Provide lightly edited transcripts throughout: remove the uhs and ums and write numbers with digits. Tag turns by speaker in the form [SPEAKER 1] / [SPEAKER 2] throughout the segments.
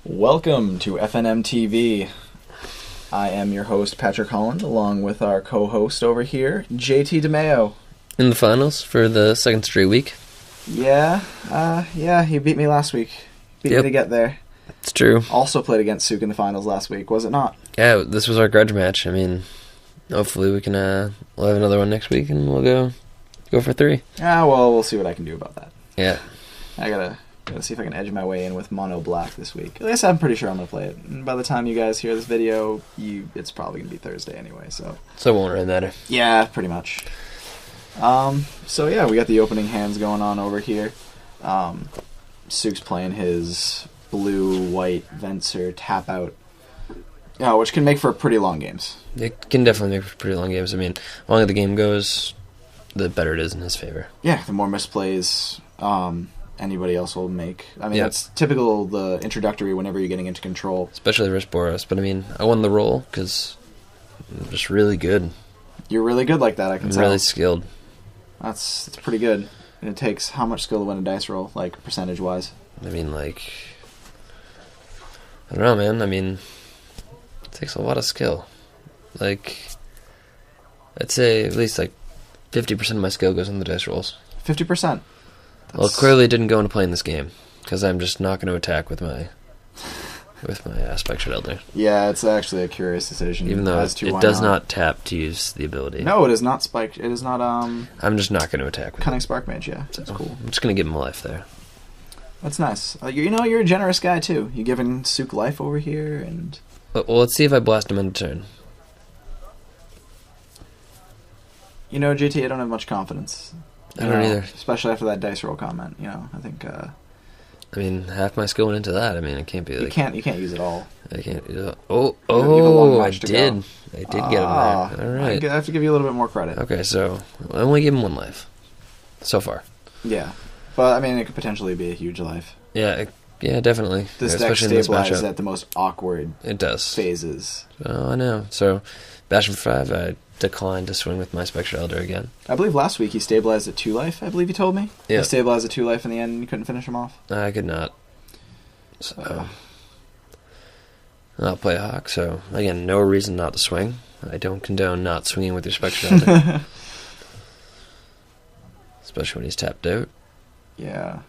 [SPEAKER 1] Welcome to FNM TV. I am your host, Patrick Holland, along with our co-host over here, JT DiMaio.
[SPEAKER 2] In the finals for the second straight week.
[SPEAKER 1] Yeah, he beat me last week. Beat me to get there.
[SPEAKER 2] It's true.
[SPEAKER 1] Also played against Souk in the finals last week, was it not?
[SPEAKER 2] Yeah, this was our grudge match. I mean, hopefully we can, we'll have another one next week and we'll go for 3.
[SPEAKER 1] Well, we'll see what I can do about that.
[SPEAKER 2] Yeah.
[SPEAKER 1] I gotta see if I can edge my way in with mono black this week. At least I'm pretty sure I'm gonna play it. And by the time you guys hear this video, it's probably gonna be Thursday anyway, so
[SPEAKER 2] it won't really matter.
[SPEAKER 1] Yeah, pretty much. So yeah, we got the opening hands going on over here. Souk's playing his blue-white Venser Tapout, which can make for pretty long games.
[SPEAKER 2] It can definitely make for pretty long games. I mean, the longer the game goes, the better it is in his favor.
[SPEAKER 1] Yeah, the more misplays anybody else will make. I mean, that's typical, the introductory whenever you're getting into control.
[SPEAKER 2] Especially versus Boros. But I mean, I won the roll because I'm just really good.
[SPEAKER 1] You're really good like that, I can tell.
[SPEAKER 2] I'm really skilled.
[SPEAKER 1] That's pretty good. And it takes how much skill to win a dice roll, like, percentage-wise?
[SPEAKER 2] I mean, like, I don't know, man. I mean, it takes a lot of skill. Like, I'd say at least, like, 50% of my skill goes in the dice rolls.
[SPEAKER 1] 50%?
[SPEAKER 2] Well, clearly it didn't go into playing this game, because I'm just not going to attack with my Spectral Elder.
[SPEAKER 1] Yeah, it's actually a curious decision.
[SPEAKER 2] Even though it does not tap to use the ability.
[SPEAKER 1] No, it is not spiked. It is not,
[SPEAKER 2] I'm just not going to attack with
[SPEAKER 1] Cunning Spark Mage, yeah.
[SPEAKER 2] So
[SPEAKER 1] that's cool.
[SPEAKER 2] I'm just going to give him a life there.
[SPEAKER 1] That's nice. You're a generous guy, too. You giving Souk life over here, and...
[SPEAKER 2] Well, let's see if I blast him end of turn.
[SPEAKER 1] JT, I don't have much confidence.
[SPEAKER 2] I don't either.
[SPEAKER 1] Especially after that dice roll comment, I think...
[SPEAKER 2] I mean, half my skill went into that. I mean, it can't be like...
[SPEAKER 1] You can't use it all.
[SPEAKER 2] I can't use it all. I did. I did get him there. All right.
[SPEAKER 1] I have to give you a little bit more credit.
[SPEAKER 2] Okay, so I only gave him 1 life. So far.
[SPEAKER 1] Yeah. But, I mean, it could potentially be a huge life.
[SPEAKER 2] Yeah, definitely.
[SPEAKER 1] This deck stabilizes at the most awkward phases.
[SPEAKER 2] Oh, I know. So, Bastion for 5, I declined to swing with my Spectral Elder again.
[SPEAKER 1] I believe last week he stabilized at 2 life, I believe you told me.
[SPEAKER 2] Yeah.
[SPEAKER 1] He stabilized at 2 life in the end and you couldn't finish him off?
[SPEAKER 2] I could not. So, I'll play a Hawk, so, again, no reason not to swing. I don't condone not swinging with your Spectral Elder. Especially when he's tapped out. Yeah.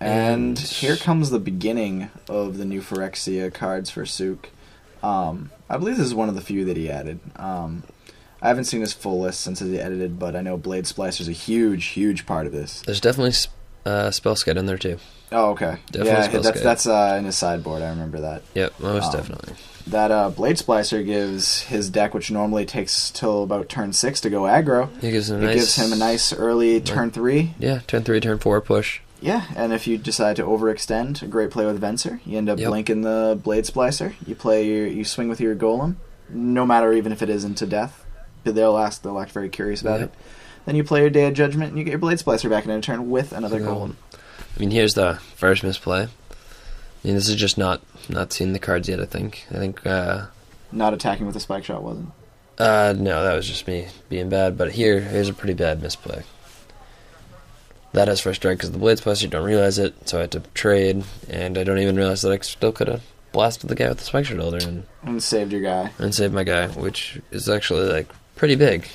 [SPEAKER 1] And here comes the beginning of the new Phyrexia cards for Souk. I believe this is one of the few that he added. I haven't seen his full list since he edited, but I know Blade Splicer is a huge, huge part of this.
[SPEAKER 2] There's definitely Spell Sked in there, too.
[SPEAKER 1] Oh, okay.
[SPEAKER 2] Definitely
[SPEAKER 1] that's in his sideboard, I remember that.
[SPEAKER 2] Yep, most definitely.
[SPEAKER 1] That Blade Splicer gives his deck, which normally takes till about turn 6 to go aggro,
[SPEAKER 2] it gives him
[SPEAKER 1] a nice early turn 3.
[SPEAKER 2] Yeah, turn 3, turn 4 push.
[SPEAKER 1] Yeah, and if you decide to overextend, a great play with Venser. You end up blinking the Blade Splicer. You swing with your Golem, no matter even if it isn't to death. They'll act very curious about it. Then you play your Day of Judgment, and you get your Blade Splicer back in a turn with another Golem.
[SPEAKER 2] I mean, here's the first misplay. I mean, this is just not seeing the cards yet, I think.
[SPEAKER 1] Not attacking with a Spike Shot wasn't?
[SPEAKER 2] No, that was just me being bad. But here's a pretty bad misplay. That has first strike because the Blade Splicer, you don't realize it, so I had to trade, and I don't even realize that I still could have blasted the guy with the Spike Shot Elder.
[SPEAKER 1] And saved your guy.
[SPEAKER 2] And saved my guy, which is actually, like, pretty big.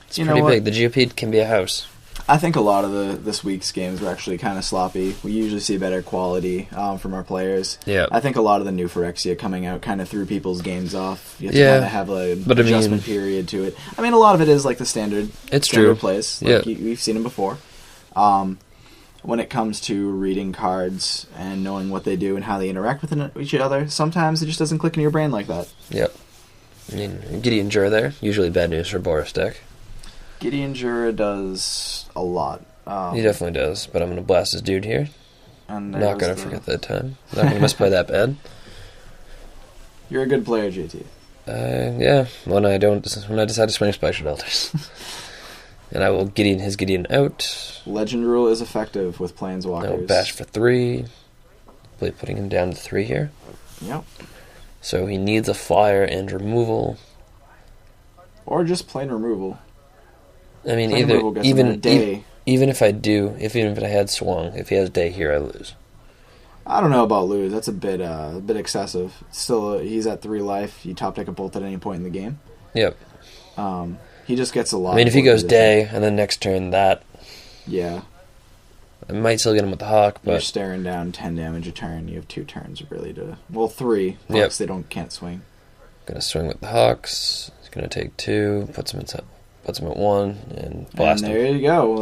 [SPEAKER 2] It's pretty big. The GOP can be a house.
[SPEAKER 1] I think a lot of this week's games were actually kind of sloppy. We usually see better quality from our players.
[SPEAKER 2] Yeah.
[SPEAKER 1] I think a lot of the new Phyrexia coming out kind of threw people's games off. You have to kind of have an adjustment period to it. I mean, a lot of it is like the standard plays. Like we've seen them before. When it comes to reading cards and knowing what they do and how they interact with each other, sometimes it just doesn't click in your brain like that.
[SPEAKER 2] Yep. I mean, Gideon Jura there. Usually bad news for Boros deck.
[SPEAKER 1] Gideon Jura does a lot.
[SPEAKER 2] He definitely does, but I'm going to blast his dude here. I'm not going to forget that time. I'm not going to misplay that bad.
[SPEAKER 1] You're a good player, JT.
[SPEAKER 2] Yeah, when I decide to swing Spectral Elders. And I will Gideon out.
[SPEAKER 1] Legend Rule is effective with Planeswalkers.
[SPEAKER 2] No, bash for 3. Putting him down to 3 here.
[SPEAKER 1] Yep.
[SPEAKER 2] So he needs a flyer and removal.
[SPEAKER 1] Or just plain removal.
[SPEAKER 2] I mean, even if I had swung, if he has day here, I lose.
[SPEAKER 1] I don't know about lose. That's a bit excessive. Still, he's at 3 life. You top deck a bolt at any point in the game.
[SPEAKER 2] Yep.
[SPEAKER 1] He just gets a lot.
[SPEAKER 2] I mean, if he goes day and then next turn that.
[SPEAKER 1] Yeah.
[SPEAKER 2] I might still get him with the Hawk, but
[SPEAKER 1] you're staring down 10 damage a turn. You have 2 turns really to 3. Hawks, they can't swing.
[SPEAKER 2] Gonna swing with the Hawks. He's gonna take 2. Puts him at 1 and blast him.
[SPEAKER 1] There you go.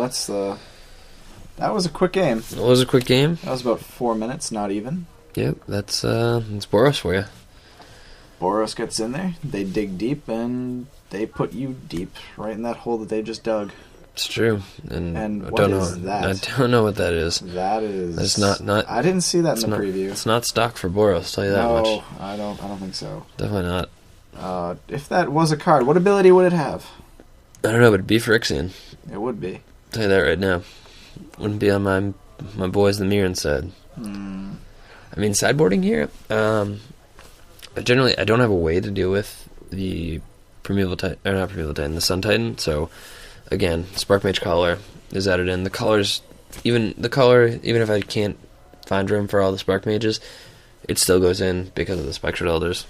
[SPEAKER 1] That was a quick game.
[SPEAKER 2] It was a quick game.
[SPEAKER 1] That was about 4 minutes, not even.
[SPEAKER 2] Yep, that's Boros for you.
[SPEAKER 1] Boros gets in there. They dig deep and they put you deep right in that hole that they just dug.
[SPEAKER 2] It's true, and
[SPEAKER 1] what is that?
[SPEAKER 2] I don't know what that is.
[SPEAKER 1] That is.
[SPEAKER 2] It's not.
[SPEAKER 1] I didn't see that in the preview.
[SPEAKER 2] It's not stock for Boros. I'll tell you that much.
[SPEAKER 1] No, I don't think so.
[SPEAKER 2] Definitely
[SPEAKER 1] not. If that was a card, what ability would it have?
[SPEAKER 2] I don't know, but it'd be Phyrexian.
[SPEAKER 1] It would be.
[SPEAKER 2] I'll tell you that right now. Wouldn't be on my boys the Mirren side. I mean, sideboarding here. Generally, I don't have a way to deal with the the Sun Titan. So, again, Spark Mage Collar is added in. The colors, even if I can't find room for all the Spark Mages, it still goes in because of the Spectral Elders.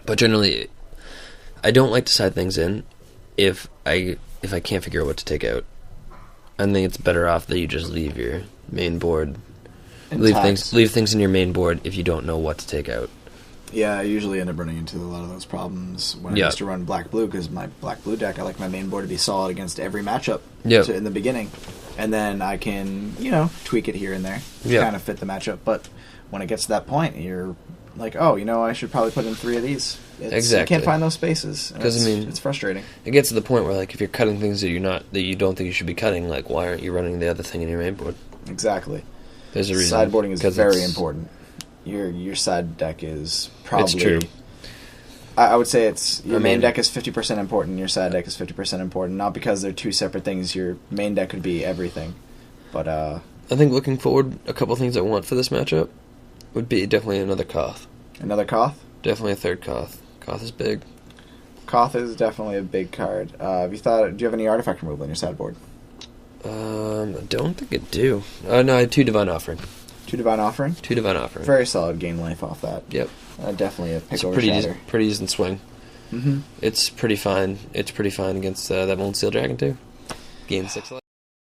[SPEAKER 2] But generally, I don't like to side things in if I can't figure out what to take out. I think it's better off that you just leave your main board. Leave things in your main board if you don't know what to take out.
[SPEAKER 1] Yeah, I usually end up running into a lot of those problems when I used to run black-blue, because my black-blue deck, I like my main board to be solid against every matchup in the beginning. And then I can, tweak it here and there to kind of fit the matchup. But when it gets to that point, you're like, I should probably put in 3 of these.
[SPEAKER 2] Exactly.
[SPEAKER 1] You can't find those spaces. Because it's frustrating.
[SPEAKER 2] It gets to the point where, if you're cutting things that you don't think you should be cutting, why aren't you running the other thing in your main board?
[SPEAKER 1] Exactly.
[SPEAKER 2] There's a reason.
[SPEAKER 1] Sideboarding is very important. Your side deck is probably...
[SPEAKER 2] It's true.
[SPEAKER 1] I would say your main deck is 50% important, your side deck is 50% important. Not because they're 2 separate things. Your main deck could be everything. But I
[SPEAKER 2] think looking forward, a couple things I want for this matchup would be definitely another Koth.
[SPEAKER 1] Another Koth?
[SPEAKER 2] Definitely a third Koth. Koth is big.
[SPEAKER 1] Koth is definitely a big card. Do you have any artifact removal on your sideboard?
[SPEAKER 2] I don't think I do. No, I had 2 Divine Offering.
[SPEAKER 1] 2 Divine Offering?
[SPEAKER 2] 2 Divine Offering.
[SPEAKER 1] Very solid gain life off that.
[SPEAKER 2] Yep.
[SPEAKER 1] Definitely a pick over
[SPEAKER 2] Shatter. Pretty decent swing.
[SPEAKER 1] Mm-hmm.
[SPEAKER 2] It's pretty fine. It's pretty fine against that Molten Steel Dragon too. Gain 6 life.